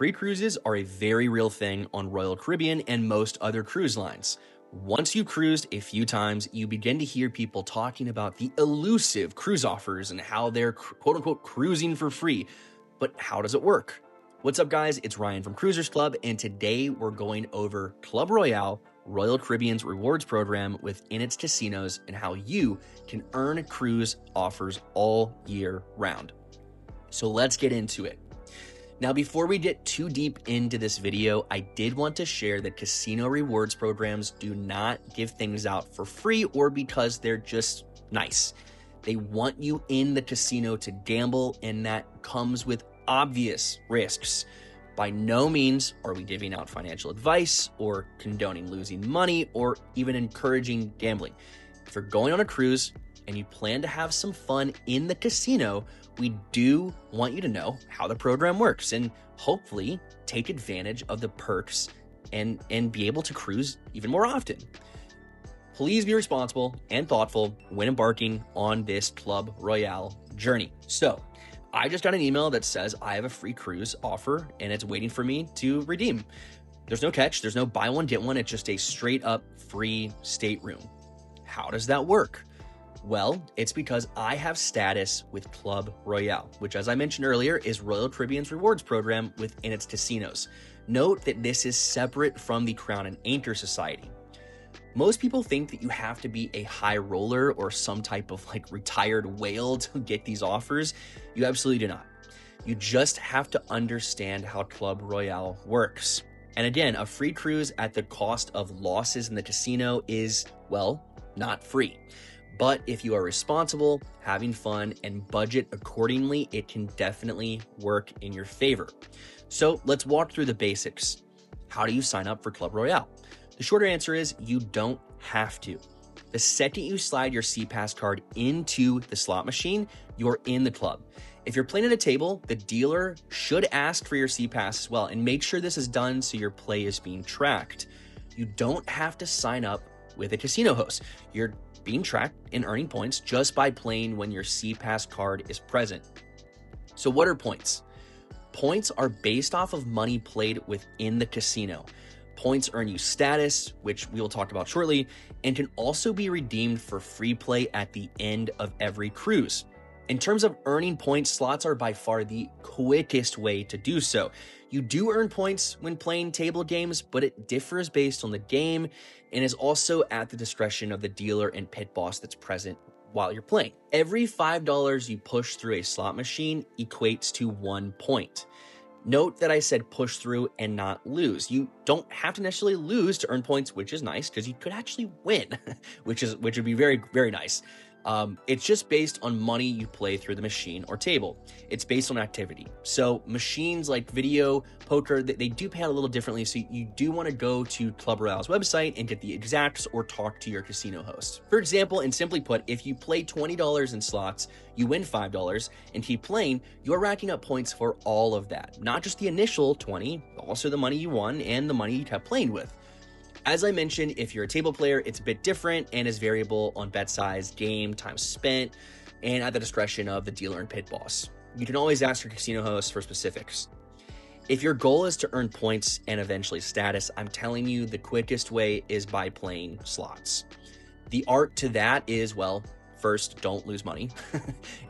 Free cruises are a very real thing on Royal Caribbean and most other cruise lines. Once you've cruised a few times, you begin to hear people talking about the elusive cruise offers and how they're quote unquote cruising for free. But how does it work? What's up, guys? It's Ryan from Cruisers Club, and today we're going over Club Royale, Royal Caribbean's rewards program within its casinos, and how you can earn cruise offers all year round. So let's get into it. Now, before we get too deep into this video, I did want to share that casino rewards programs do not give things out for free or because they're just nice. They want you in the casino to gamble, and that comes with obvious risks. By no means are we giving out financial advice or condoning losing money or even encouraging gambling. If you're going on a cruise and you plan to have some fun in the casino, we do want you to know how the program works and hopefully take advantage of the perks and be able to cruise even more often. Please be responsible and thoughtful when embarking on this Club Royale journey. So I just got an email that says I have a free cruise offer and it's waiting for me to redeem. There's no catch, there's no buy one, get one. It's just a straight up free stateroom. How does that work? Well, it's because I have status with Club Royale, which, as I mentioned earlier, is Royal Caribbean's rewards program within its casinos. Note that this is separate from the Crown and Anchor Society. Most people think that you have to be a high roller or some type of retired whale to get these offers. You absolutely do not. You just have to understand how Club Royale works. And again, a free cruise at the cost of losses in the casino is, well, not free. But if you are responsible, having fun, and budget accordingly, it can definitely work in your favor. So let's walk through the basics. How do you sign up for Club Royale? The shorter answer is you don't have to. The second you slide your SeaPass card into the slot machine, you're in the club. If you're playing at a table, the dealer should ask for your SeaPass as well, and make sure this is done so your play is being tracked. You don't have to sign up with a casino host. You're being tracked and earning points just by playing when your SeaPass card is present. So what are points? Points are based off of money played within the casino. Points earn you status, which we will talk about shortly, and can also be redeemed for free play at the end of every cruise. In terms of earning points, slots are by far the quickest way to do so. You do earn points when playing table games, but it differs based on the game and is also at the discretion of the dealer and pit boss that's present while you're playing. Every $5 you push through a slot machine equates to 1 point. Note that I said push through and not lose. You don't have to necessarily lose to earn points, which is nice because you could actually win, which would be very, very nice. It's just based on money you play through the machine or table. It's based on activity. So machines like video, poker, they do pay out a little differently. So you do want to go to Club Royale's website and get the exacts or talk to your casino host. For example, and simply put, if you play $20 in slots, you win $5 and keep playing, you're racking up points for all of that. Not just the initial 20, also the money you won and the money you kept playing with. As I mentioned, if you're a table player, it's a bit different and is variable on bet size, game, time spent, and at the discretion of the dealer and pit boss. You can always ask your casino host for specifics. If your goal is to earn points and eventually status, I'm telling you the quickest way is by playing slots. The art to that is, well, first, don't lose money.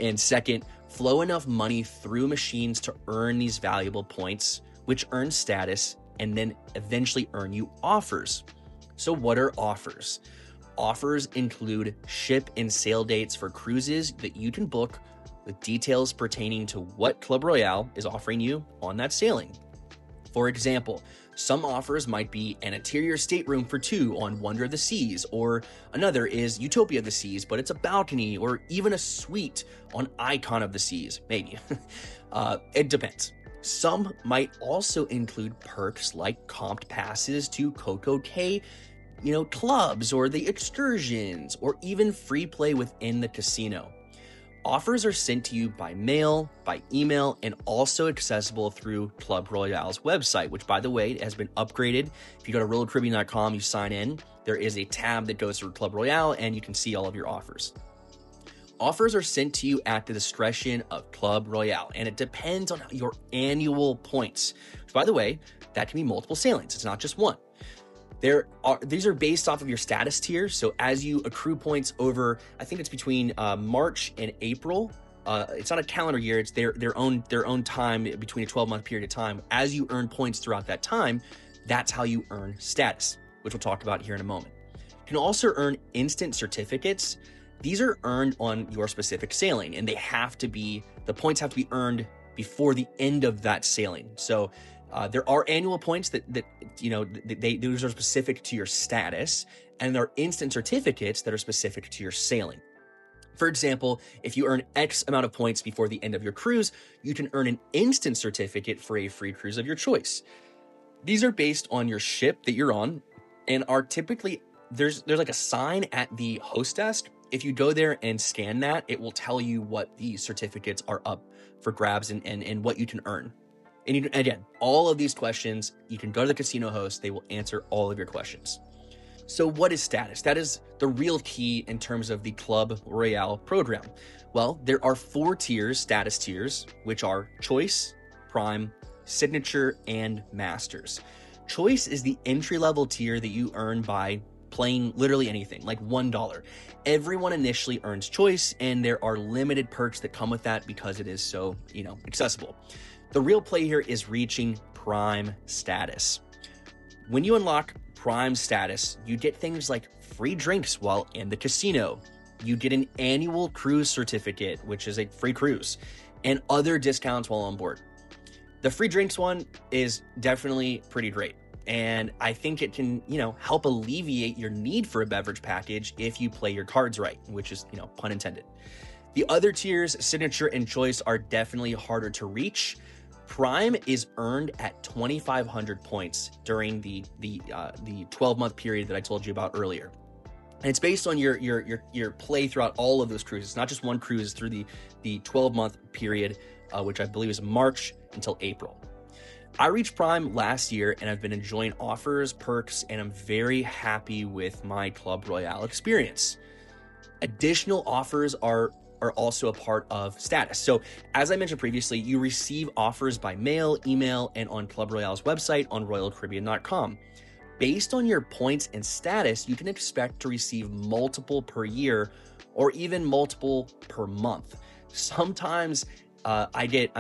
And second, flow enough money through machines to earn these valuable points, which earn status and then eventually earn you offers. So what are offers? Offers include ship and sail dates for cruises that you can book with details pertaining to what Club Royale is offering you on that sailing. For example, some offers might be an interior stateroom for 2 on Wonder of the Seas, or another is Utopia of the Seas, but it's a balcony, or even a suite on Icon of the Seas, maybe. It depends. Some might also include perks like comped passes to Coco Cay, clubs or the excursions, or even free play within the casino. Offers are sent to you by mail, by email, and also accessible through Club Royale's website, which, by the way, has been upgraded. If you go to royalcaribbean.com, you sign in, there is a tab that goes through Club Royale, and you can see all of your offers. Offers are sent to you at the discretion of Club Royale, and it depends on your annual points. Which, by the way, that can be multiple sailings. It's not just one. These are based off of your status tier. So as you accrue points over, I think it's between March and April. It's not a calendar year. It's their own time between a 12-month period of time. As you earn points throughout that time, that's how you earn status, which we'll talk about here in a moment. You can also earn instant certificates. These are earned on your specific sailing, and the points have to be earned before the end of that sailing. So there are annual points that those are specific to your status, and there are instant certificates that are specific to your sailing. For example, if you earn X amount of points before the end of your cruise, you can earn an instant certificate for a free cruise of your choice. These are based on your ship that you're on, and are typically, there's like a sign at the host desk. If you go there and scan that, it will tell you what the certificates are up for grabs and what you can earn. And again, all of these questions, you can go to the casino host. They will answer all of your questions. So what is status? That is the real key in terms of the Club Royale program. Well, there are 4 status tiers, which are Choice, Prime, Signature, and Masters. Choice is the entry-level tier that you earn by playing literally anything, like $1. Everyone initially earns Choice, and there are limited perks that come with that because it is so, accessible. The real play here is reaching Prime status. When you unlock Prime status, you get things like free drinks while in the casino. You get an annual cruise certificate, which is a free cruise, and other discounts while on board. The free drinks one is definitely pretty great. And I think it can, help alleviate your need for a beverage package if you play your cards right, which is, pun intended. The other tiers, Signature and Choice, are definitely harder to reach. Prime is earned at 2,500 points during the 12-month period that I told you about earlier. And it's based on your play throughout all of those cruises, not just one cruise, through the 12-month period, which I believe is March until April. I reached Prime last year, and I've been enjoying offers, perks, and I'm very happy with my Club Royale experience. Additional offers are also a part of status. So as I mentioned previously, you receive offers by mail, email, and on Club Royale's website on royalcaribbean.com. Based on your points and status, you can expect to receive multiple per year or even multiple per month. Sometimes I get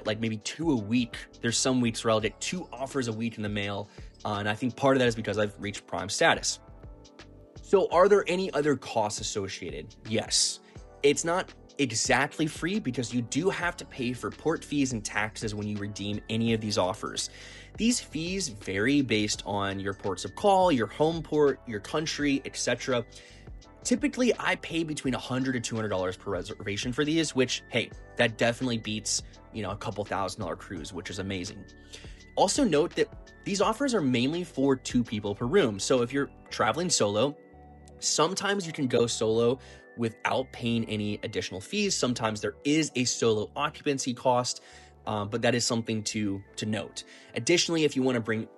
like maybe 2 a week. There's some weeks where I'll get 2 offers a week in the mail. And I think part of that is because I've reached Prime status. So are there any other costs associated? Yes. It's not exactly free because you do have to pay for port fees and taxes when you redeem any of these offers. These fees vary based on your ports of call, your home port, your country, etc. Typically, I pay between $100 to $200 per reservation for these, which, hey, that definitely beats, a couple $1,000 cruise, which is amazing. Also note that these offers are mainly for 2 people per room. So if you're traveling solo, sometimes you can go solo without paying any additional fees. Sometimes there is a solo occupancy cost, but that is something to note. Additionally, if you want to bring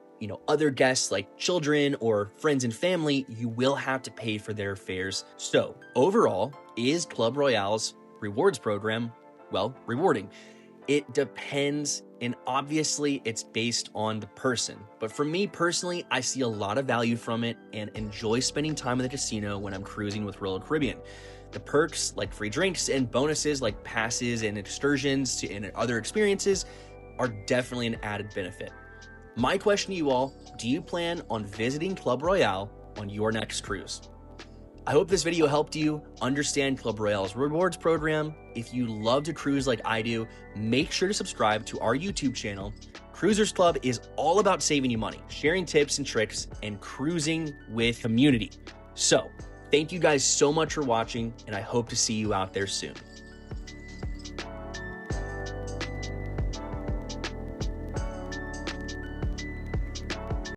other guests like children or friends and family, you will have to pay for their fares. So overall, is Club Royale's rewards program, rewarding? It depends, and obviously it's based on the person. But for me personally, I see a lot of value from it and enjoy spending time in the casino when I'm cruising with Royal Caribbean. The perks like free drinks and bonuses like passes and excursions and other experiences are definitely an added benefit. My question to you all, do you plan on visiting Club Royale on your next cruise? I hope this video helped you understand Club Royale's rewards program. If you love to cruise like I do, make sure to subscribe to our YouTube channel. Cruisers Club is all about saving you money, sharing tips and tricks, and cruising with community. So, thank you guys so much for watching, and I hope to see you out there soon.